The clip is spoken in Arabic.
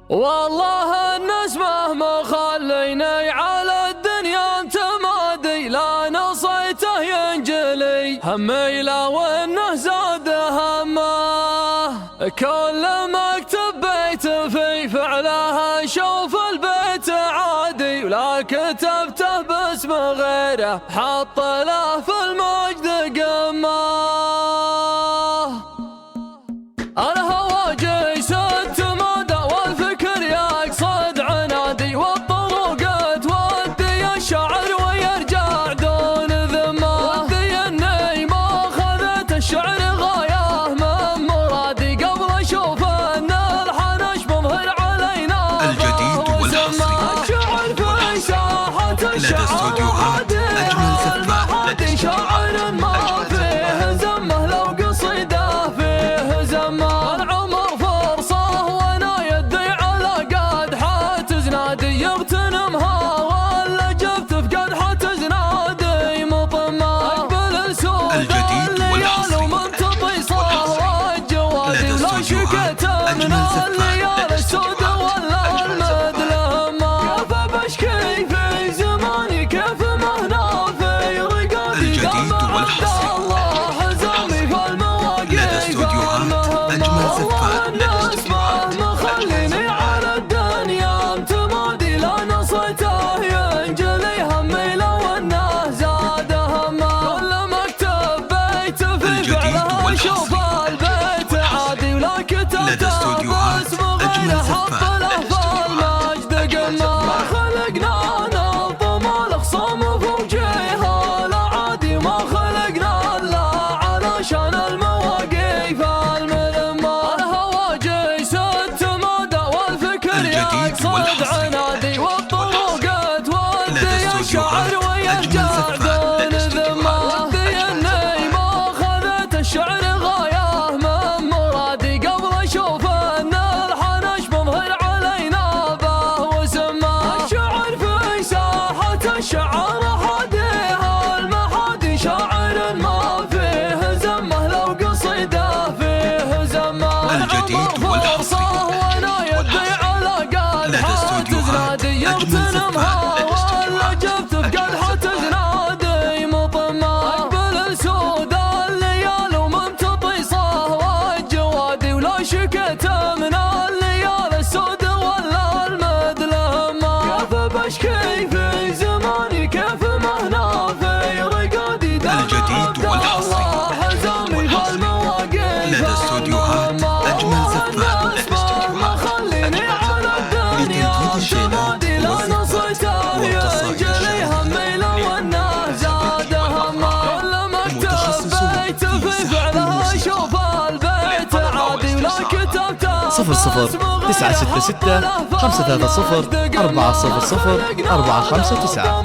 والله الناس مهما خليني على الدنيا انتمادي، لا نصيته ينجلي همي لو انه زاد همه. كل مكتب بيت في فعله شوف البيت عادي، ولا كتبته باسم غيره حط له في المجد قمه. الهوى جيش التمادى والفكر يقصد عنادي، والطرق تودي الشعر ويرجع دون ذمه. ودي اني ما اخذت الشعر غايه من مرادي، قبل اشوف ان الحنش مظهر علينا الجديد والحصري الشعر في ساحة الشعر هادي المحادي، شاعر ما فيه زمه لو قصيده فيه زمه. العمر فرصه وانا يدي على قدحة زنادي، يغتنمها ولا جبت في قدحة زنادي مطمه. اقبل السود الليال ومنتطي صهوة الجوادي، ولا شكيت من الليال السود ولا المدلمه. كيف بشكي في زماني كيف مهنا في رقادي، قام عبد الله حزامي في المواقف والله الناس مهما خليني على الدنيا امتمادي، لا نصيته ينجلي همي لو انه زاد همه. كل مكتب بيت في فعله شوف البيت عادي، ولا كتبته باسم غيره حط له في المجد قمه. ما خلقنا نظم الخصام فوجيها لا عادي، ما خلقنا الا علشان المواقف الملمه. الهوى جيش التمادى والفكر يقصد عنادي، والطرق تودي الشعر ويرجع دون ذمه. ودي اني ما اخذت الشعر غايه من مرادي، قبل اشوف ان الحنش مظهر علينا به وسمه. الشعر في ساحة الشعر هاديها المحادي، شاعر ما فيه زمه لو قصيده فيه زمه. الجديد والحصري وانا يدي على قدحة زنادي، يغتنمها ولا جبت في قدحة زنادي مطمه. اقبل السود الليال ومنتطي صهوة الجوادي، ولا شكيت من الليال السود ولا المدلمه. كيف بشكي في زماني كيف مهنا في رقادي، الجديد والحصري حزامي في المواقف لدى استوديوهات أجمل زفات ما خليني على الدنيا امتمادي، لا نصيته ينجلي همي لو انه زاد همه. كل مكتب بيت في فعله شوف البيت عادي، ولا كتبته 00 966 530 400 459.